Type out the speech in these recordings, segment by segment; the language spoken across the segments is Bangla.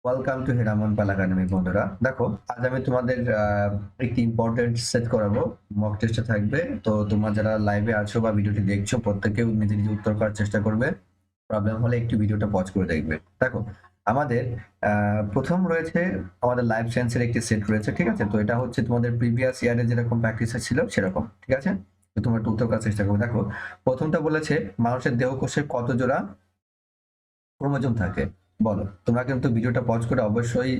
ওয়েলকাম টু হিরামন একাডেমি বন্ধুরা। দেখো, আজ আমি তোমাদের একটি ইম্পর্টেন্ট সেট করাবো। মক টেস্টে থাকবে। তো তোমরা যারা লাইভে আছো বা ভিডিওটি দেখছো, প্রত্যেকেও নিজে নিজে উত্তর করার চেষ্টা করবে। প্রবলেম হলে একটু ভিডিওটা পজ করে দেখবে। দেখো, আমাদের প্রথম রয়েছে আমাদের লাইফ সায়েন্সের একটি সেট রয়েছে, ঠিক আছে? তো এটা হচ্ছে তোমাদের প্রিভিয়াস ইয়ারে যেরকম প্র্যাকটিস ছিল সেরকম, ঠিক আছে? তো তোমরা একটু উত্তর করার চেষ্টা করবে। দেখো, প্রথমটা বলেছে মানুষের দেহকোষে কত জোড়া ক্রোমোজোম থাকে? বলো। তোমরা কিন্তু ভিডিওটা পজ করে অবশ্যই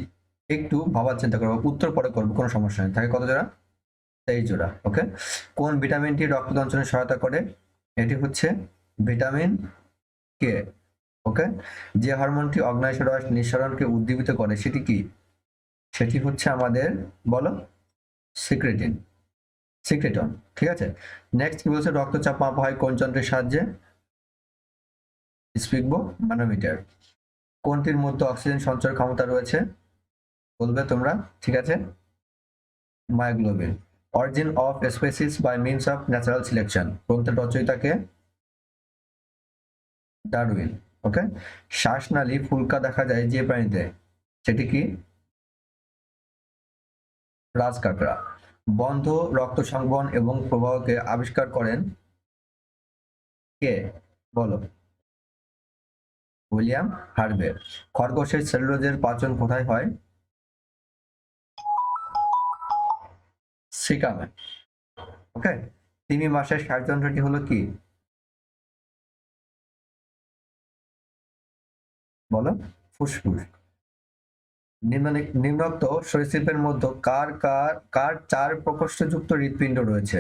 একটু ভাবার চিন্তা করবো, উত্তর পরে করবো, কোনো সমস্যা নেই। থাকে কত জোড়া? 23 জোড়া। ওকে। কোন ভিটামিনটি রক্ত সঞ্চালনে সহায়তা করে? এটি হচ্ছে ভিটামিন কে। ওকে। যে হরমোনটি অগ্ন্যাশয় রস নিঃসরণকে উদ্দীপিত করে সেটি কি? সেটি হচ্ছে আমাদের, বলো, সিক্রেটিন, সিক্রেটন, ঠিক আছে? নেক্সট কি বলছে? রক্তচাপ মাপা হয় কোন যন্ত্রের সাহায্যে? স্পিকবো ম্যানোমিটার। কোনটির মধ্যে অক্সিজেন সঞ্চয় ক্ষমতা রয়েছে? বলবে তোমরা, ঠিক আছে? Myoglobin. Origin of species by means of natural selection. গ্রন্থের রচয়িতাকে? ডারউইন। ওকে। শ্বাসনালী ফুলকা দেখা যায় যে প্রাণীতে, সেটি কি? রাজকাকড়া। বন্ধ রক্ত সংবহন এবং প্রবাহকে আবিষ্কার করেন কে? বলো। William Harvey. খরগোশের সেলুলোজের পাচন কোথায় হয়? সিকামে। ওকে। তিমি মাসের শ্বাসযন্ত্রটি হলো কি? বলো। ফুসফুস। নিম্নোক্ত সরীসৃপের মধ্যে কার কার কার 4 প্রকোষ্ঠযুক্ত হৃৎপিণ্ড রয়েছে?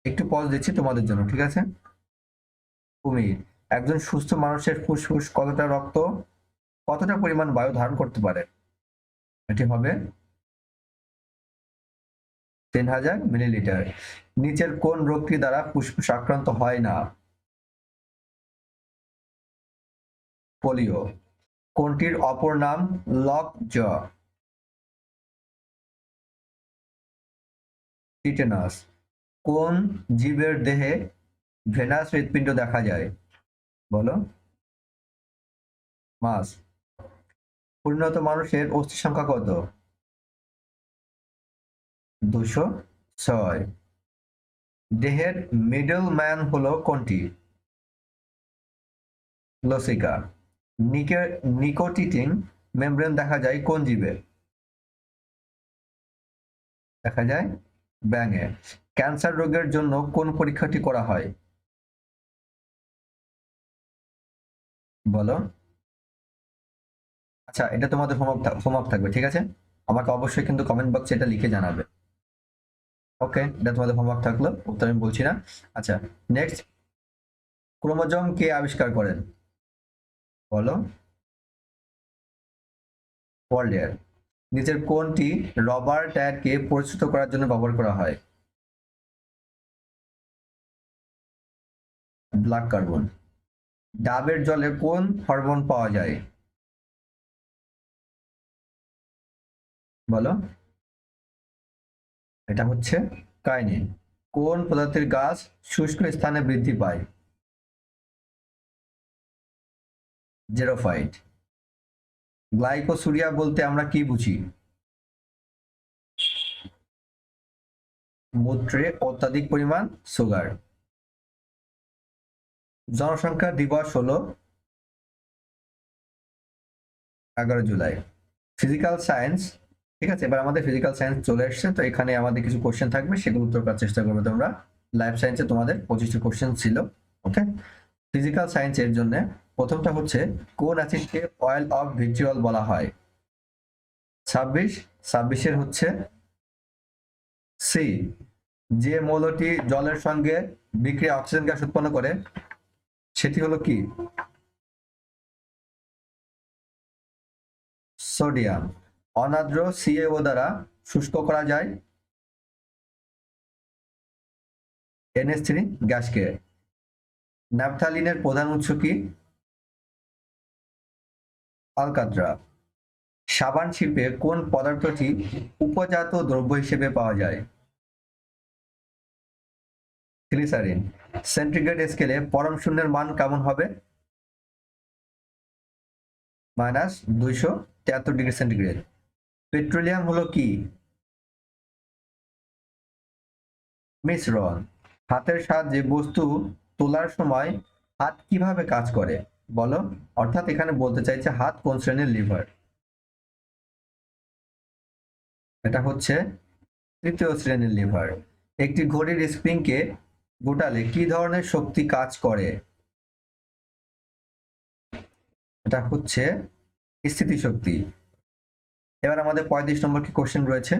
একটু পজ দিচ্ছি তোমাদের জন্য, ঠিক আছে? কুমির। একজন সুস্থ মানুষের ফুসফুস কতটা পরিমাণ বায়ু ধারণ করতে পারে? এটি হবে 3000 মিলিলিটার। নিচের কোন রোগটি দ্বারা ফুসফুস আক্রান্ত হয় না? পোলিও। কোনটির অপর নাম লক জ? টিটেনাস। কোন জীবের দেহে ভেনাস হৃৎপিণ্ড দেখা যায়? বলো। মাছ। পরিণত মানুষের অস্থি সংখ্যা কত? 206। দেহের মিডল ম্যান হলো কোনটি? লসিকা। নিকোটিন মেমব্রেন দেখা যায় কোন জীবে? দেখা যায় ব্যাঙে। ক্যান্সার রোগের জন্য কোন পরীক্ষাটি করা হয়? বলো। আচ্ছা, এটা তোমাদের হোমওয়ার্ক থাকবে, ঠিক আছে? আমাকে অবশ্যই কিন্তু কমেন্ট বক্সে এটা লিখে জানাবে। ওকে, এটা তোমাদের হোমওয়ার্ক থাকলো, উত্তর আমি বলছি না। আচ্ছা, নেক্সট। ক্রোমোজোম কে আবিষ্কার করেন? বলো। ওয়াল্ডের। নিচের কোনটি রবার টায়ারকে পরিচিত করার জন্য ব্যবহার করা হয়? Black carbon. ডাবের জলে কোন হরমোন পাওয়া যায়? বলো। এটা হচ্ছে কাইনিন। কোন প্রজাতির গাছ শুষ্ক স্থানে বৃদ্ধি পায়? জেরোফাইট। গ্লাইকোসুরিয়া বলতে আমরা কি বুঝি? মূত্রে অত্যাধিক পরিমাণ সুগার। জনসংখ্যা দিবস হলো 11 জুলাই। ফিজিক্যাল সায়েন্স, ঠিক আছে? এবার আমাদের ফিজিক্যাল সায়েন্স চলে এসছে। তো এখানে আমাদের কিছু কোশ্চেন থাকবে, সেগুলো উত্তর করার চেষ্টা করবে তোমরা। লাইফ সায়েন্সে তোমাদের 25টি কোশ্চেন ছিল। ওকে। ফিজিক্যাল সায়েন্সের জন্য প্রথমটা হচ্ছে কোন অ্যাসিডকে অয়েল অফ ভিট্রিয়ল বলা হয়? 26 হচ্ছে সি। যে মৌলটি জলের সঙ্গে বিক্রিয়া অক্সিজেন গ্যাস উৎপন্ন করে সেটি হলো কি? সোডিয়াম। অনার্দ্র সিএও দ্বারা শুষ্ক করা যায় NH3 গ্যাসকে। ন্যাপথালিনের প্রধান উৎস কি? আলকাত্রা। সাবান শিল্পে কোন পদার্থটি উপজাত দ্রব্য হিসেবে পাওয়া যায়? গ্লিসারিন। সেন্টিগ্রেড স্কেলে পরম শূন্যের মান কেমন হবে? Minus 273°C। পেট্রোলিয়াম হলো কি? মিশ্রণ। হাতের সাহায্যে বস্তু তোলার সময় হাত কিভাবে কাজ করে বলো? অর্থাৎ এখানে বলতে চাইছে হাত কোন শ্রেণীর লিভার। এটা হচ্ছে তৃতীয় শ্রেণীর লিভার। একটি ঘড়ির স্প্রিংকে গোটালে কি ধরনের শক্তি কাজ করে? এটা হচ্ছে স্থিতিশক্তি। এবার আমাদের 35 নম্বর কি কোশ্চেন রয়েছে,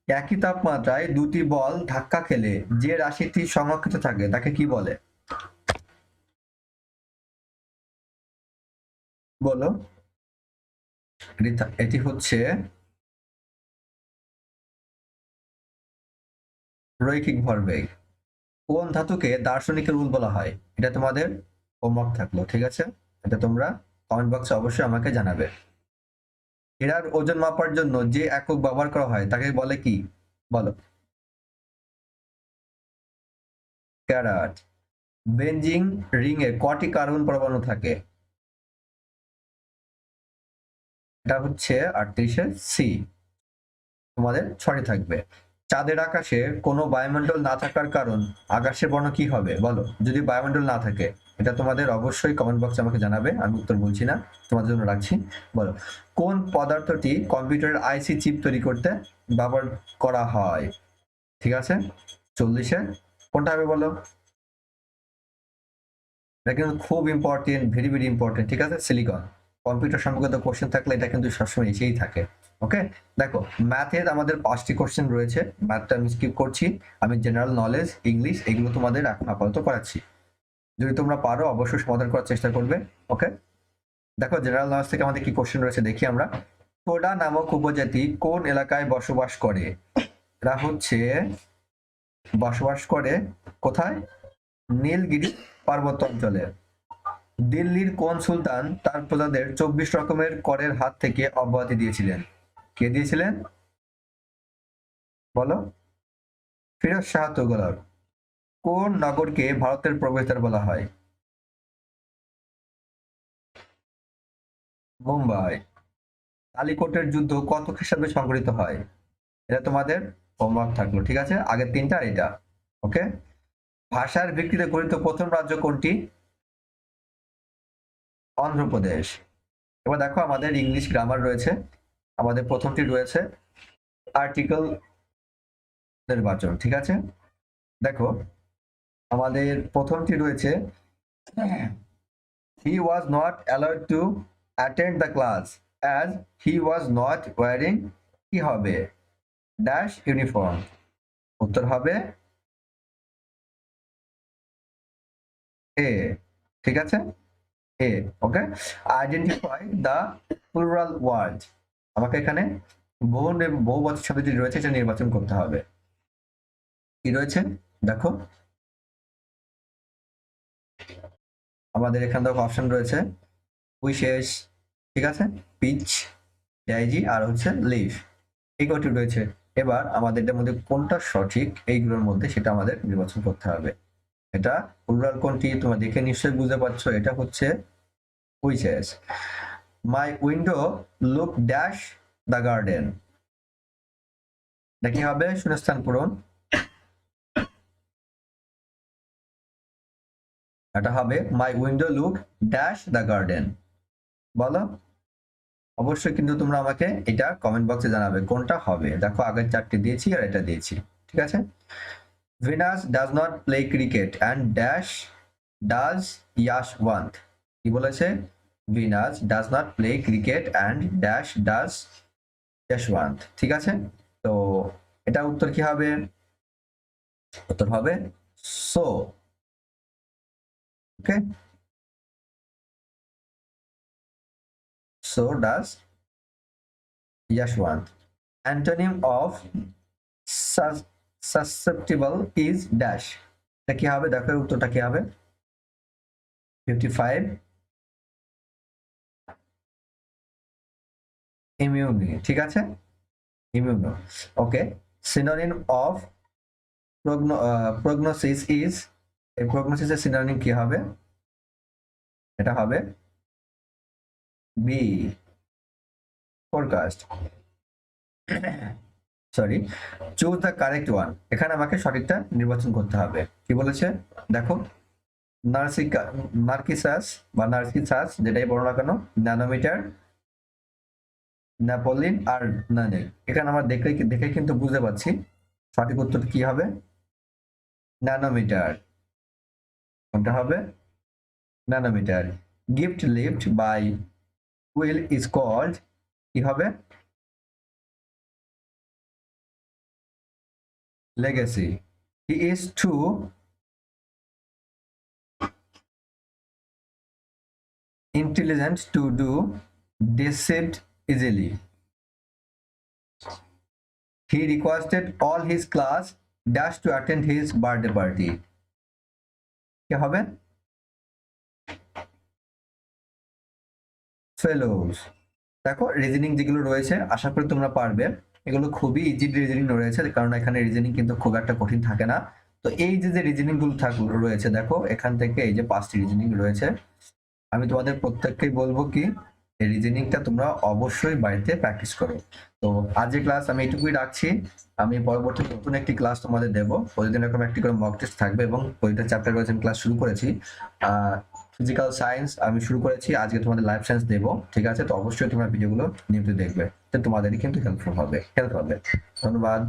একই তাপমাত্রায় দুটি বল ধাক্কা খেলে যে রাশিটি সংরক্ষিত থাকে তাকে কি বলে বলো? এটি হচ্ছে রৈখিক ভরবেগ। কোন ধাতুকে দার্শনিকের রুল বলা হয়? এটা তোমাদের হোমওয়ার্ক থাকলো, ঠিক আছে? এটা তোমরা কমেন্ট বক্সে অবশ্যই আমাকে জানাবে। হীরার ওজন মাপার জন্য যে একক ব্যবহার করা হয় তাকে বলে কি বলো? ক্যারাট। বেনজিং রিং এ কটি কার্বন পরমাণু থাকে? এটা হচ্ছে 38 সি। তোমাদের 6টি থাকবে। চাঁদের আকাশে কোনো বায়ুমণ্ডল না থাকার কারণ আকাশের বর্ণ কি হবে বলো? যদি বায়ুমণ্ডল না থাকে, এটা তোমাদের অবশ্যই কমেন্ট বক্সে আমাকে জানাবে, আমি উত্তর বলছি না, তোমাদের জন্য রাখছি। বলো, কোন পদার্থটি কম্পিউটারের আইসি চিপ তৈরি করতে ব্যবহার করা হয়? ঠিক আছে, 40-এ কোনটা হবে বলো? এটা কিন্তু খুব ইম্পর্টেন্ট, ভেরি ভেরি ইম্পর্টেন্ট, ঠিক আছে? সিলিকন। কম্পিউটার সম্পর্কিত কোশ্চেন থাকলে এটা কিন্তু সবসময় এসেই থাকে। ওকে, দেখো ম্যাথের আমাদের 5টি কোশ্চেন রয়েছে, ম্যাথটা আমি স্কিপ করছি। আমি জেনারেল নলেজ, ইংলিশ এগুলো তোমাদের এখন আপাতত করাচ্ছি। যদি তোমরা পারো অবশ্যই সমাধান করার চেষ্টা করবে। ওকে, দেখো জেনারেল নলেজ থেকে আমাদের কি কোশ্চেন রয়েছে দেখি আমরা। টোডা নামক উপজাতি কোন এলাকায় বসবাস করে? এরা হচ্ছে বসবাস করে কোথায়? নীলগিরি পার্বত্য অঞ্চলে। দিল্লির কোন সুলতান তার প্রজাদের 24 রকমের করের হাত থেকে অব্যাহতি দিয়েছিলেন? কে দিয়েছিলেন বলো? ফিরোজ শাহ তুগলক। কোন নগরকে ভারতের প্রবেশদ্বার বলা হয়? মুম্বাই। কালিকটের যুদ্ধ কত খ্রিস্টাব্দে সংঘটিত হয়? এটা তোমাদের হোমওয়ার্ক থাকলো, ঠিক আছে? আগের 3টা আর এটা। ওকে, ভাষার ভিত্তিতে গঠিত প্রথম রাজ্য কোনটি? অন্ধ্রপ্রদেশ। এবার দেখো আমাদের ইংলিশ গ্রামার রয়েছে। আমাদের প্রথমটি রয়েছে আর্টিকেল নির্বাচন, ঠিক আছে? দেখো আমাদের প্রথমটি রয়েছে, he was not allowed to attend the class as he was not wearing কি হবে ড্যাশ ইউনিফর্ম। উত্তর হবে এ, ঠিক আছে? এ। ওকে, আইডেন্টিফাই দ্য প্লুরাল ওয়ার্ড। আমাকে এখানে বহুবচন শব্দ যেটি রয়েছে সেটা নির্বাচন করতে হবে। কি রয়েছে দেখো, আমাদের এখানে দেখো অপশন রয়েছে উইশেস, ঠিক আছে, পিচ, ডাইজি আর হচ্ছে লিভ, এই কটি রয়েছে। এবার আমাদের এর মধ্যে কোনটা সঠিক এইগুলোর মধ্যে সেটা আমাদের নির্বাচন করতে হবে। এটা প্লুরাল কোনটি তোমরা দেখে নিশ্চয়ই বুঝতে পারছো, এটা হচ্ছে witches. My window look dash the garden, এটা কি হবে শূন্যস্থান পূরণ? এটা হবে my window look dash the garden. বলো, অবশ্যই কিন্তু তোমরা আমাকে এটা কমেন্ট বক্সে জানাবে কোনটা হবে। দেখো আগের 4টি দিয়েছি আর এটা দিয়েছি, ঠিক আছে? Venus does not play cricket and dash does Yashwant, কি বলেছে? Venus does not play cricket and dash does Yashwant, ঠিক আছে? তো এটা উত্তর কি হবে? উত্তর হবে so. Okay, so does Yashwant. Antonym of susceptible is dash, এটা কি হবে? দেখো উত্তরটা কি হবে? 55 ইমিউনি, ঠিক আছে? Immuno. Okay, synonym of prognosis is, এই প্রগনোসিসের সিনোনিম কি হবে? এটা হবে B, forecast, sorry, choose the correct one. এখানে আমাকে সঠিকটা নির্বাচন করতে হবে। কি বলেছে দেখো, নার্কিসাস বা নার্কিসাস যেটাই বলো না কেন, ন্যানোমিটার, ন্যাপোলিন আর নানিক। এখানে আমরা দেখে দেখে কিন্তু বুঝতে পারছি সঠিক উত্তর কি হবে, ন্যানোমিটার। কোনটা হবে, nanometre. Gift left by will is called, কি হবে, legacy. He is too intelligent to do deceived easily. He requested all his class dash to attend his birthday party. কি হবে, ফেলোস। দেখো রিজনিং যেগুলো রয়েছে আশা করি তোমরা পারবে, এগুলো খুবই ইজি রিজনিং রয়েছে, কারণ এখানে রিজনিং কিন্তু খুব একটা কঠিন থাকে না। তো এই যে রিজনিং গুলো রয়েছে দেখো, এখান থেকে এই যে 5টি রিজনিং রয়েছে, আমি তোমাদের প্রত্যেককেই বলবো কি এই রিজনিংটা তোমরা অবশ্যই বাড়িতে প্র্যাকটিস করো। তো আজকের ক্লাস আমি এইটুকুই রাখছি। আমি পরবর্তী নতুন একটি ক্লাস তোমাদের দেবো, প্রতিদিন এরকম একটি করে মক টেস্ট থাকবে এবং প্রতিটা চ্যাপ্টার রয়েছে আমি ক্লাস শুরু করেছি। ফিজিক্যাল সায়েন্স আমি শুরু করেছি, আজকে তোমাদের লাইফ সায়েন্স দেবো, ঠিক আছে? তো অবশ্যই তোমরা ভিডিওগুলো নিয়মিত দেখবে, তো তোমাদেরই কিন্তু হেল্প হবে। ধন্যবাদ।